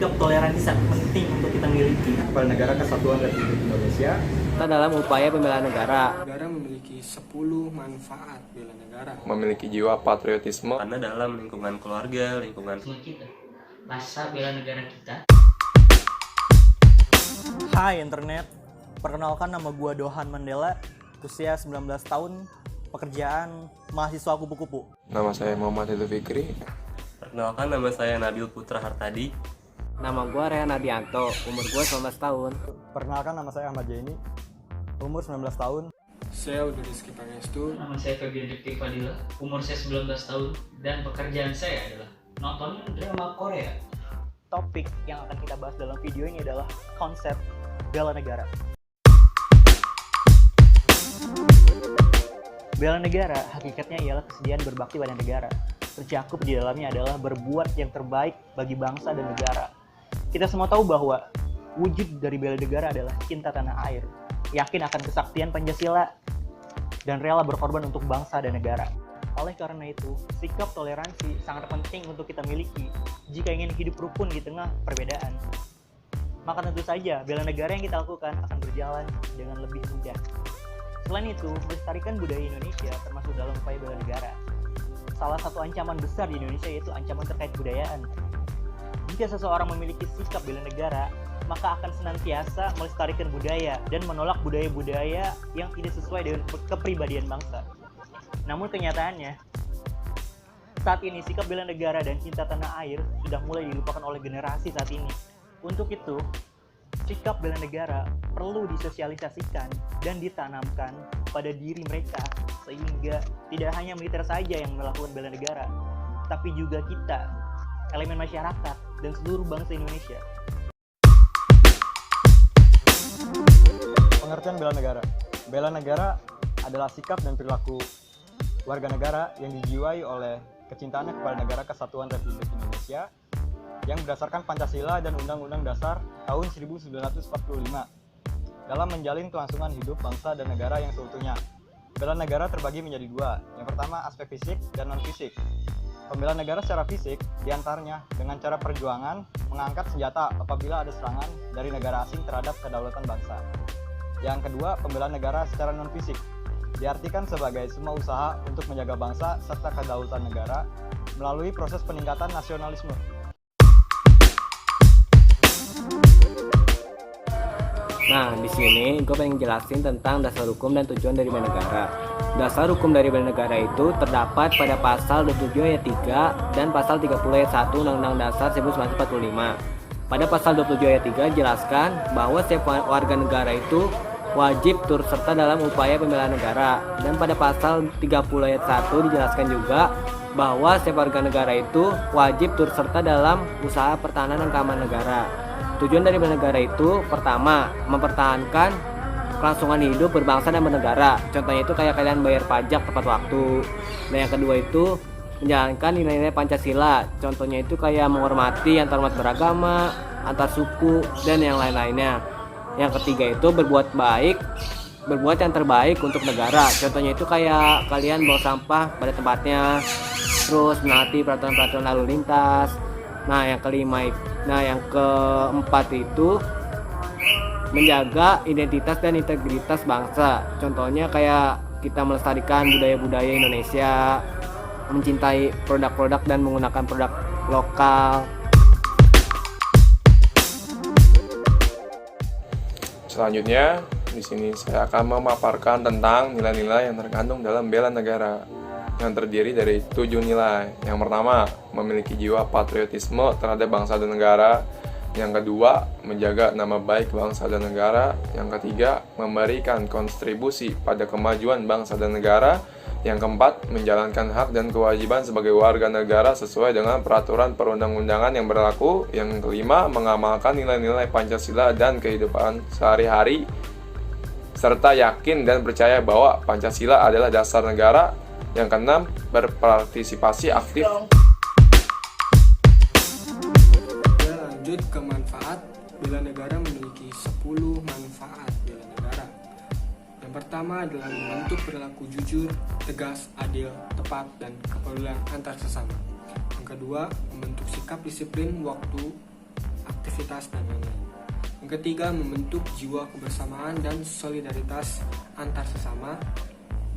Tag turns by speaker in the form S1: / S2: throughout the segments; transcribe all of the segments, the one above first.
S1: sikap toleransi sangat penting untuk kita miliki
S2: kepada negara kesatuan Republik Indonesia.
S3: Serta dalam upaya pembelaan negara.
S4: Negara memiliki 10 manfaat bela negara.
S5: Memiliki jiwa patriotisme
S6: karena dalam lingkungan keluarga, lingkungan
S7: kita, rasa bela negara kita.
S1: Hai internet, perkenalkan nama gua Dohan Mandela, usia 19 tahun, pekerjaan mahasiswa kupu-kupu.
S5: Nama saya Muhammad Hidul Fikri.
S6: Perkenalkan, nama saya Nabil Putra Hartadi.
S3: Nama gue Rehan Adianto, umur gue 19 tahun.
S2: Perkenalkan, nama saya Ahmad Jaini, umur 19 tahun.
S4: Saya Udo Rizky Pangestu.
S7: Nama saya Febian Dikti Fadila, umur saya 19 tahun, dan pekerjaan saya adalah nonton drama Korea.
S1: Topik yang akan kita bahas dalam video ini adalah konsep bela negara. Bela negara hakikatnya ialah kesediaan berbakti pada negara. Tercakup di dalamnya adalah berbuat yang terbaik bagi bangsa dan negara. Kita semua tahu bahwa wujud dari bela negara adalah cinta tanah air, yakin akan kesaktian Pancasila, dan rela berkorban untuk bangsa dan negara. Oleh karena itu, sikap toleransi sangat penting untuk kita miliki jika ingin hidup rukun di tengah perbedaan. Maka tentu saja bela negara yang kita lakukan akan berjalan dengan lebih mudah. Selain itu, melestarikan budaya Indonesia termasuk dalam upaya bela negara. Salah satu ancaman besar di Indonesia yaitu ancaman terkait kebudayaan. Jika seseorang memiliki sikap bela negara, maka akan senantiasa melestarikan budaya dan menolak budaya-budaya yang tidak sesuai dengan kepribadian bangsa. Namun kenyataannya, saat ini sikap bela negara dan cinta tanah air sudah mulai dilupakan oleh generasi saat ini. Untuk itu, sikap bela negara perlu disosialisasikan dan ditanamkan pada diri mereka, sehingga tidak hanya militer saja yang melakukan bela negara, tapi juga kita, elemen masyarakat, dan seluruh bangsa Indonesia.
S2: Pengertian bela negara. Bela negara adalah sikap dan perilaku warga negara yang dijiwai oleh kecintaannya kepada negara kesatuan Republik Indonesia yang berdasarkan Pancasila dan Undang-Undang Dasar tahun 1945 dalam menjalin kelangsungan hidup bangsa dan negara yang seutuhnya. Bela negara terbagi menjadi dua. Yang pertama, aspek fisik dan non-fisik. Pembela negara secara fisik diantaranya dengan cara perjuangan mengangkat senjata apabila ada serangan dari negara asing terhadap kedaulatan bangsa. Yang kedua, pembela negara secara non-fisik diartikan sebagai semua usaha untuk menjaga bangsa serta kedaulatan negara melalui proses peningkatan nasionalisme.
S3: Nah, di sini gue pengen jelasin tentang dasar hukum dan tujuan dari bela negara. Dasar hukum dari bela negara itu terdapat pada pasal 27 ayat 3 dan pasal 30 ayat 1 Undang-Undang Dasar 1945. Pada pasal 27 ayat 3 jelaskan bahwa setiap warga negara itu wajib turut serta dalam upaya pembelaan negara. Dan pada pasal 30 ayat 1 dijelaskan juga bahwa setiap warga negara itu wajib turut serta dalam usaha pertahanan dan keamanan negara. Tujuan dari bela negara itu pertama, mempertahankan kelangsungan hidup berbangsa dan bernegara. Contohnya itu kayak kalian bayar pajak tepat waktu. Dan yang kedua itu menjalankan nilai-nilai Pancasila. Contohnya itu kayak menghormati antar umat beragama, antar suku, dan yang lain-lainnya. Yang ketiga itu berbuat baik, berbuat yang terbaik untuk negara. Contohnya itu kayak kalian bawa sampah pada tempatnya, terus menaati peraturan-peraturan lalu lintas. Yang keempat itu menjaga identitas dan integritas bangsa. Contohnya kayak kita melestarikan budaya-budaya Indonesia, mencintai produk-produk dan menggunakan produk lokal.
S5: Selanjutnya, di sini saya akan memaparkan tentang nilai-nilai yang terkandung dalam bela negara yang terdiri dari 7 nilai. Yang pertama, memiliki jiwa patriotisme terhadap bangsa dan negara. Yang kedua, menjaga nama baik bangsa dan negara. Yang ketiga, memberikan kontribusi pada kemajuan bangsa dan negara. Yang keempat, menjalankan hak dan kewajiban sebagai warga negara sesuai dengan peraturan perundang-undangan yang berlaku. Yang kelima, mengamalkan nilai-nilai Pancasila dan kehidupan sehari-hari, serta yakin dan percaya bahwa Pancasila adalah dasar negara. Yang keenam, berpartisipasi aktif.
S4: Lanjut ke manfaat. Bela negara memiliki 10 manfaat bela negara. Yang pertama adalah membentuk perilaku jujur, tegas, adil, tepat, dan kepedulian antar sesama. Yang kedua, membentuk sikap disiplin waktu identitas, dan lain-lain. Yang ketiga, membentuk jiwa kebersamaan dan solidaritas antar sesama.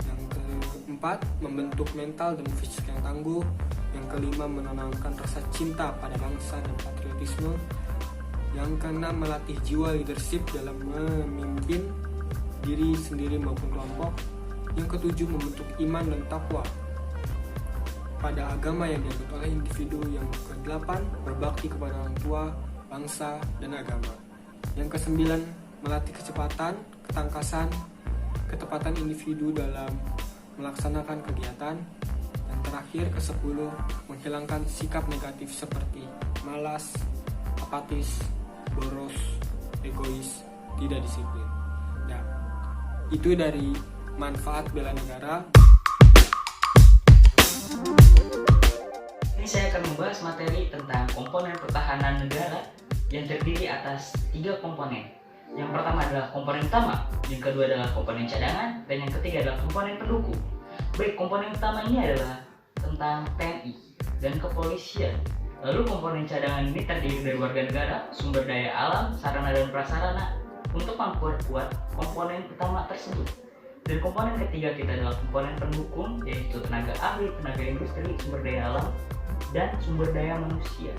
S4: Yang keempat, membentuk mental dan fisik yang tangguh. Yang kelima, menanamkan rasa cinta pada bangsa dan patriotisme. Yang keenam, melatih jiwa leadership dalam memimpin diri sendiri maupun kelompok. Yang ketujuh, membentuk iman dan takwa pada agama yang dianut oleh individu. Yang kedelapan, berbakti kepada orang tua, bangsa, dan agama. Yang kesembilan, melatih kecepatan, ketangkasan, ketepatan individu dalam melaksanakan kegiatan. Dan terakhir, ke-10, menghilangkan sikap negatif seperti malas, apatis, boros, egois, tidak disiplin. Nah, itu dari manfaat bela negara.
S7: Ini saya akan membahas materi tentang komponen pertahanan negara yang terdiri atas 3 komponen. Yang pertama adalah komponen utama, yang kedua adalah komponen cadangan, dan yang ketiga adalah komponen pendukung. Baik, komponen utama ini adalah tentang TNI dan kepolisian. Lalu komponen cadangan ini terdiri dari warga negara, sumber daya alam, sarana dan prasarana untuk memperkuat komponen utama tersebut. Dan komponen ketiga kita adalah komponen pendukung, yaitu tenaga ahli, tenaga industri, sumber daya alam, dan sumber daya manusia.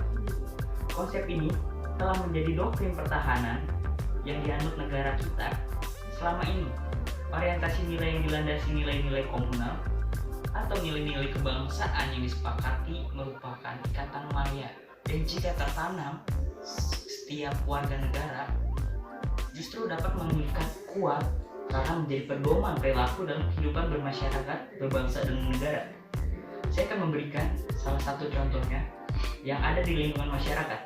S7: Konsep ini telah menjadi doktrin pertahanan yang dianut negara kita selama ini. Orientasi nilai yang dilandasi nilai-nilai komunal atau nilai-nilai kebangsaan yang disepakati merupakan ikatan maya, dan jika tertanam setiap warga negara justru dapat mengikat kuat karena menjadi pedoman perilaku dalam kehidupan bermasyarakat, berbangsa, dan negara. Saya akan memberikan salah satu contohnya yang ada di lingkungan masyarakat,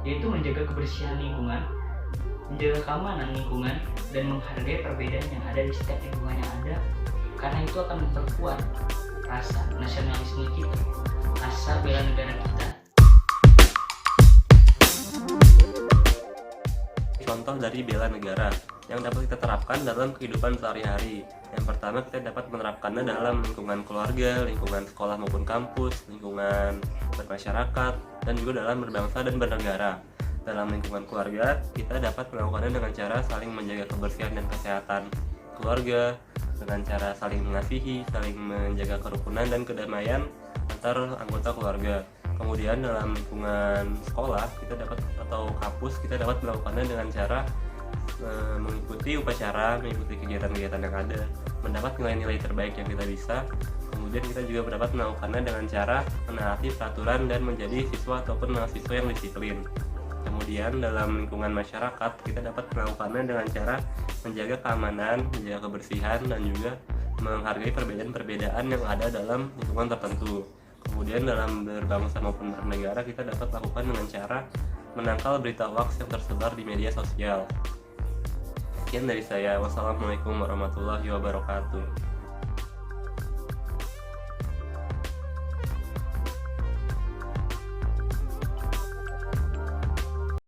S7: yaitu menjaga kebersihan lingkungan, menjaga keamanan lingkungan, dan menghargai perbedaan yang ada di setiap lingkungan yang ada, karena itu akan memperkuat rasa nasionalisme kita, rasa bela negara kita.
S6: Contoh dari bela negara yang dapat kita terapkan dalam kehidupan sehari-hari. Yang pertama, kita dapat menerapkannya dalam lingkungan keluarga, lingkungan sekolah maupun kampus, lingkungan bermasyarakat, dan juga dalam berbangsa dan bernegara. Dalam lingkungan keluarga, kita dapat melakukannya dengan cara saling menjaga kebersihan dan kesehatan keluarga, dengan cara saling mengasihi, saling menjaga kerukunan dan kedamaian antar anggota keluarga. Kemudian dalam lingkungan sekolah kita dapat, atau kampus, kita dapat melakukannya dengan cara mengikuti upacara, mengikuti kegiatan-kegiatan yang ada, mendapat nilai-nilai terbaik yang kita bisa. Kemudian kita juga dapat melakukannya dengan cara menaati peraturan dan menjadi siswa ataupun mahasiswa yang disiplin. Kemudian dalam lingkungan masyarakat kita dapat melakukannya dengan cara menjaga keamanan, menjaga kebersihan, dan juga menghargai perbedaan-perbedaan yang ada dalam lingkungan tertentu. Kemudian dalam berbangsa maupun bernegara kita dapat lakukan dengan cara menangkal berita hoax yang tersebar di media sosial. Sekian dari saya. Wassalamualaikum warahmatullahi wabarakatuh.